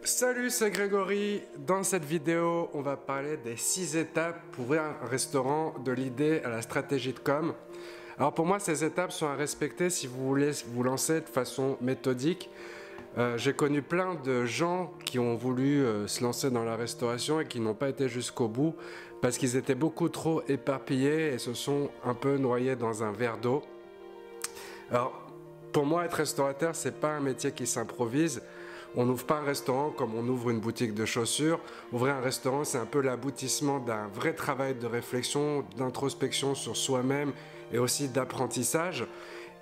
Salut, c'est Grégory. Dans cette vidéo, on va parler des 6 étapes pour ouvrir un restaurant, de l'idée à la stratégie de com. Alors pour moi, ces étapes sont à respecter si vous voulez vous lancer de façon méthodique. J'ai connu plein de gens qui ont voulu se lancer dans la restauration et qui n'ont pas été jusqu'au bout parce qu'ils étaient beaucoup trop éparpillés et se sont un peu noyés dans un verre d'eau. Alors, pour moi, être restaurateur, c'est pas un métier qui s'improvise. On n'ouvre pas un restaurant comme on ouvre une boutique de chaussures. Ouvrir un restaurant, c'est un peu l'aboutissement d'un vrai travail de réflexion, d'introspection sur soi-même et aussi d'apprentissage.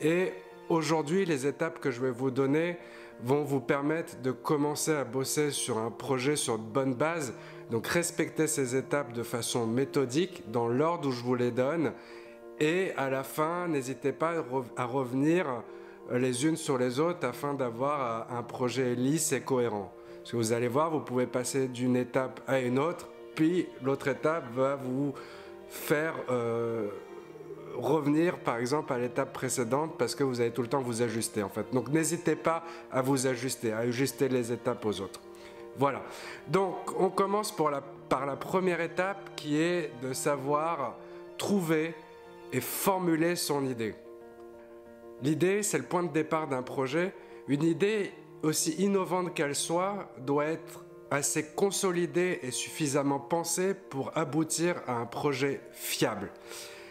Et aujourd'hui, les étapes que je vais vous donner vont vous permettre de commencer à bosser sur un projet sur de bonnes bases. Donc respectez ces étapes de façon méthodique, dans l'ordre où je vous les donne. Et à la fin, n'hésitez pas à revenir les unes sur les autres afin d'avoir un projet lisse et cohérent. Parce que vous allez voir, vous pouvez passer d'une étape à une autre, puis l'autre étape va vous faire revenir par exemple à l'étape précédente parce que vous allez tout le temps vous ajuster en fait. Donc n'hésitez pas à vous ajuster, à ajuster les étapes aux autres. Voilà, donc on commence par la première étape qui est de savoir trouver et formuler son idée. L'idée, c'est le point de départ d'un projet. Une idée, aussi innovante qu'elle soit, doit être assez consolidée et suffisamment pensée pour aboutir à un projet fiable.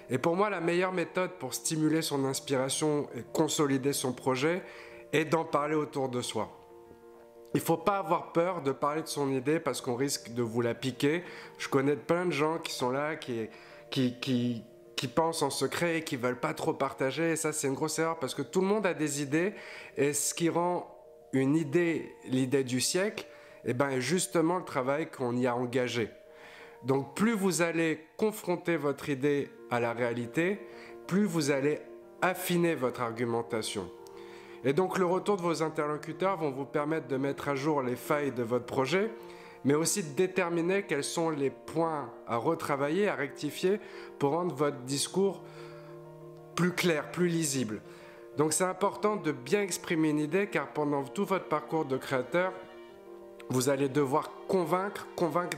Et pour moi, la meilleure méthode pour stimuler son inspiration et consolider son projet est d'en parler autour de soi. Il ne faut pas avoir peur de parler de son idée parce qu'on risque de vous la piquer. Je connais plein de gens qui sont là, qui pensent en secret et qui veulent pas trop partager, et ça c'est une grosse erreur parce que tout le monde a des idées, et ce qui rend une idée l'idée du siècle, est justement le travail qu'on y a engagé. Donc plus vous allez confronter votre idée à la réalité, plus vous allez affiner votre argumentation. Et donc le retour de vos interlocuteurs vont vous permettre de mettre à jour les failles de votre projet, mais aussi de déterminer quels sont les points à retravailler, à rectifier pour rendre votre discours plus clair, plus lisible. Donc c'est important de bien exprimer une idée car pendant tout votre parcours de créateur, vous allez devoir convaincre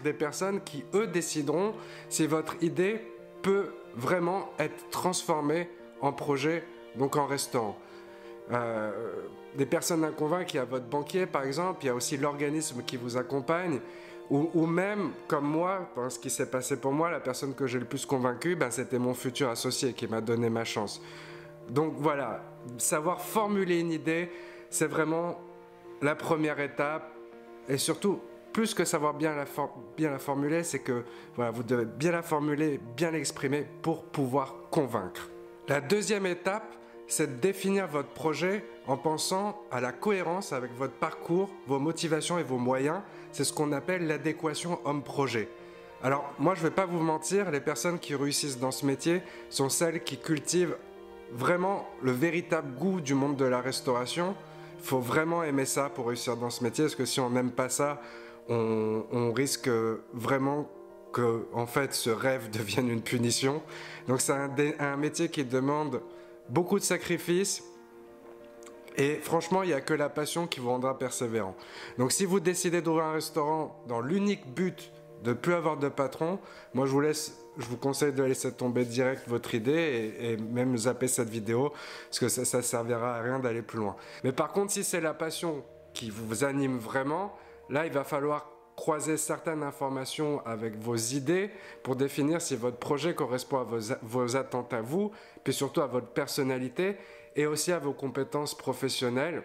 des personnes qui, eux, décideront si votre idée peut vraiment être transformée en projet, donc en restaurant. Des personnes à convaincre, il y a votre banquier par exemple, il y a aussi l'organisme qui vous accompagne, ou même comme moi, ce qui s'est passé pour moi, la personne que j'ai le plus convaincu, c'était mon futur associé qui m'a donné ma chance. Donc voilà, savoir formuler une idée, c'est vraiment la première étape, et surtout, plus que savoir bien la formuler, c'est que voilà, vous devez bien la formuler, bien l'exprimer pour pouvoir convaincre. La deuxième étape, c'est de définir votre projet en pensant à la cohérence avec votre parcours, vos motivations et vos moyens. C'est ce qu'on appelle l'adéquation homme-projet. Alors, moi, je ne vais pas vous mentir, les personnes qui réussissent dans ce métier sont celles qui cultivent vraiment le véritable goût du monde de la restauration. Il faut vraiment aimer ça pour réussir dans ce métier, parce que si on n'aime pas ça, on risque vraiment que, en fait, ce rêve devienne une punition. Donc, c'est un métier qui demande beaucoup de sacrifices, et franchement, il n'y a que la passion qui vous rendra persévérant. Donc si vous décidez d'ouvrir un restaurant dans l'unique but de ne plus avoir de patron, moi je vous conseille de laisser tomber direct votre idée et même zapper cette vidéo, parce que ça servira à rien d'aller plus loin. Mais par contre, si c'est la passion qui vous anime vraiment, là il va falloir croiser certaines informations avec vos idées pour définir si votre projet correspond à vos attentes à vous, puis surtout à votre personnalité et aussi à vos compétences professionnelles,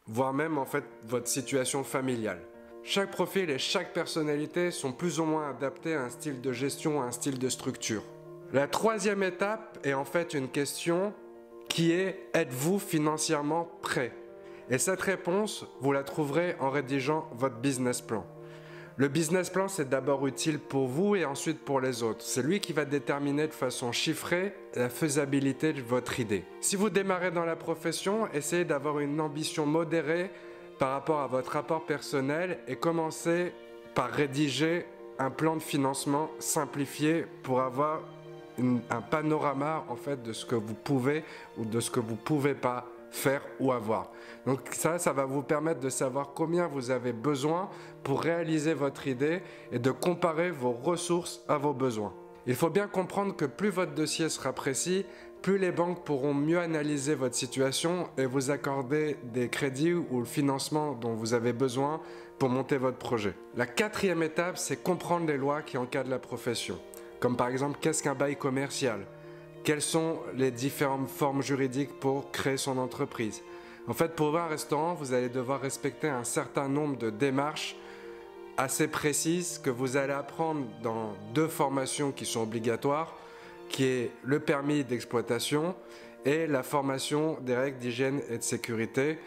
voire même en fait votre situation familiale. Chaque profil et chaque personnalité sont plus ou moins adaptés à un style de gestion, à un style de structure. La troisième étape est en fait une question qui est: êtes-vous financièrement prêt ? Et cette réponse, vous la trouverez en rédigeant votre business plan. Le business plan, c'est d'abord utile pour vous et ensuite pour les autres. C'est lui qui va déterminer de façon chiffrée la faisabilité de votre idée. Si vous démarrez dans la profession, essayez d'avoir une ambition modérée par rapport à votre rapport personnel et commencez par rédiger un plan de financement simplifié pour avoir un panorama en fait de ce que vous pouvez ou de ce que vous ne pouvez pas faire ou avoir. Donc ça va vous permettre de savoir combien vous avez besoin pour réaliser votre idée et de comparer vos ressources à vos besoins. Il faut bien comprendre que plus votre dossier sera précis, plus les banques pourront mieux analyser votre situation et vous accorder des crédits ou le financement dont vous avez besoin pour monter votre projet. La quatrième étape, c'est comprendre les lois qui encadrent la profession. Comme par exemple, qu'est-ce qu'un bail commercial? Quelles sont les différentes formes juridiques pour créer son entreprise? En fait, pour ouvrir un restaurant, vous allez devoir respecter un certain nombre de démarches assez précises que vous allez apprendre dans 2 formations qui sont obligatoires, qui est le permis d'exploitation et la formation des règles d'hygiène et de sécurité,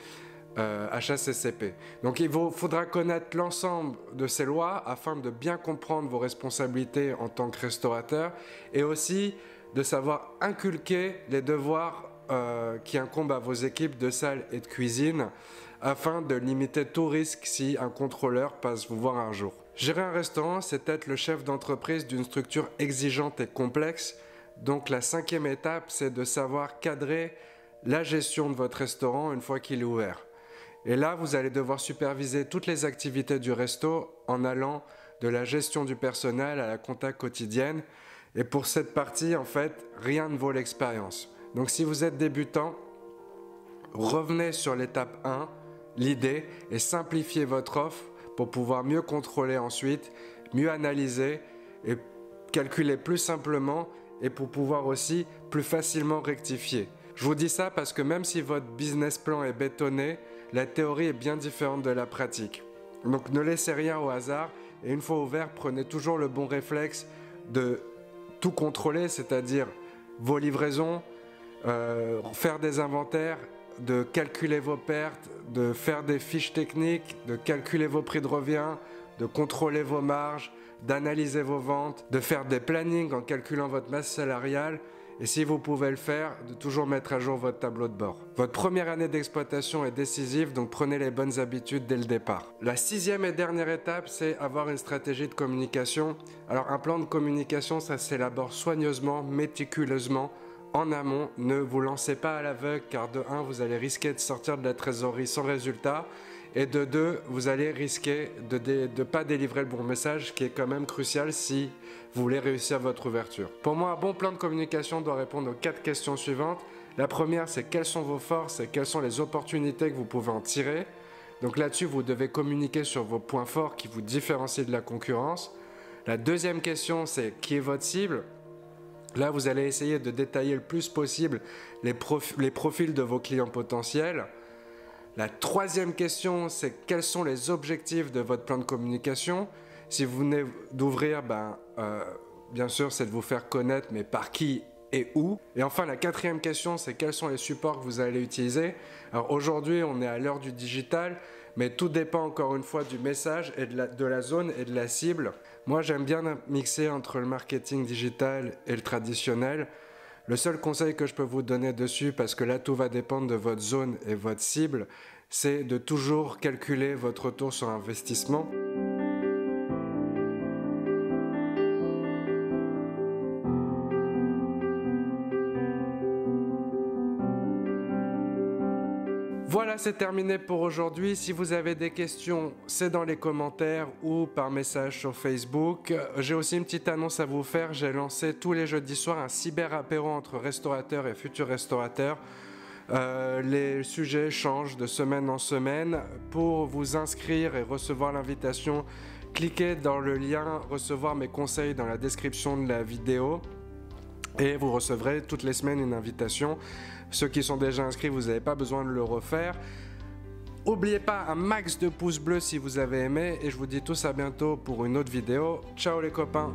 HACCP. Donc il vous faudra connaître l'ensemble de ces lois afin de bien comprendre vos responsabilités en tant que restaurateur et aussi de savoir inculquer les devoirs qui incombent à vos équipes de salle et de cuisine afin de limiter tout risque si un contrôleur passe vous voir un jour. Gérer un restaurant, c'est être le chef d'entreprise d'une structure exigeante et complexe. Donc la 5e étape, c'est de savoir cadrer la gestion de votre restaurant une fois qu'il est ouvert. Et là, vous allez devoir superviser toutes les activités du resto en allant de la gestion du personnel à la compta quotidienne. Et pour cette partie, en fait, rien ne vaut l'expérience. Donc si vous êtes débutant, revenez sur l'étape 1, l'idée, et simplifiez votre offre pour pouvoir mieux contrôler ensuite, mieux analyser et calculer plus simplement et pour pouvoir aussi plus facilement rectifier. Je vous dis ça parce que même si votre business plan est bétonné, la théorie est bien différente de la pratique. Donc ne laissez rien au hasard et une fois ouvert, prenez toujours le bon réflexe de tout contrôler, c'est-à-dire vos livraisons, faire des inventaires, de calculer vos pertes, de faire des fiches techniques, de calculer vos prix de revient, de contrôler vos marges, d'analyser vos ventes, de faire des plannings en calculant votre masse salariale et si vous pouvez le faire, de toujours mettre à jour votre tableau de bord. Votre première année d'exploitation est décisive, donc prenez les bonnes habitudes dès le départ. La 6e et dernière étape, c'est avoir une stratégie de communication. Alors un plan de communication, ça s'élabore soigneusement, méticuleusement, en amont. Ne vous lancez pas à l'aveugle car de 1, vous allez risquer de sortir de la trésorerie sans résultat et de 2, vous allez risquer de ne pas délivrer le bon message, ce qui est quand même crucial si vous voulez réussir votre ouverture. Pour moi, un bon plan de communication doit répondre aux 4 questions suivantes. La première, c'est quelles sont vos forces et quelles sont les opportunités que vous pouvez en tirer. Donc là-dessus, vous devez communiquer sur vos points forts qui vous différencient de la concurrence. La deuxième question, c'est qui est votre cible? Là, vous allez essayer de détailler le plus possible les profils de vos clients potentiels. La troisième question, c'est quels sont les objectifs de votre plan de communication? Si vous venez d'ouvrir, bien sûr, c'est de vous faire connaître, mais par qui et où? Et enfin, la quatrième question, c'est quels sont les supports que vous allez utiliser? Alors aujourd'hui, on est à l'heure du digital, mais tout dépend encore une fois du message et de la zone et de la cible. Moi, j'aime bien mixer entre le marketing digital et le traditionnel. Le seul conseil que je peux vous donner dessus, parce que là tout va dépendre de votre zone et votre cible, c'est de toujours calculer votre retour sur investissement. Voilà, c'est terminé pour aujourd'hui. Si vous avez des questions, c'est dans les commentaires ou par message sur Facebook. J'ai aussi une petite annonce à vous faire. J'ai lancé tous les jeudis soirs un cyber-apéro entre restaurateurs et futurs restaurateurs. Les sujets changent de semaine en semaine. Pour vous inscrire et recevoir l'invitation, cliquez dans le lien « Recevoir mes conseils » dans la description de la vidéo. Et vous recevrez toutes les semaines une invitation. Ceux qui sont déjà inscrits, vous n'avez pas besoin de le refaire. N'oubliez pas un max de pouces bleus si vous avez aimé. Et je vous dis tous à bientôt pour une autre vidéo. Ciao les copains!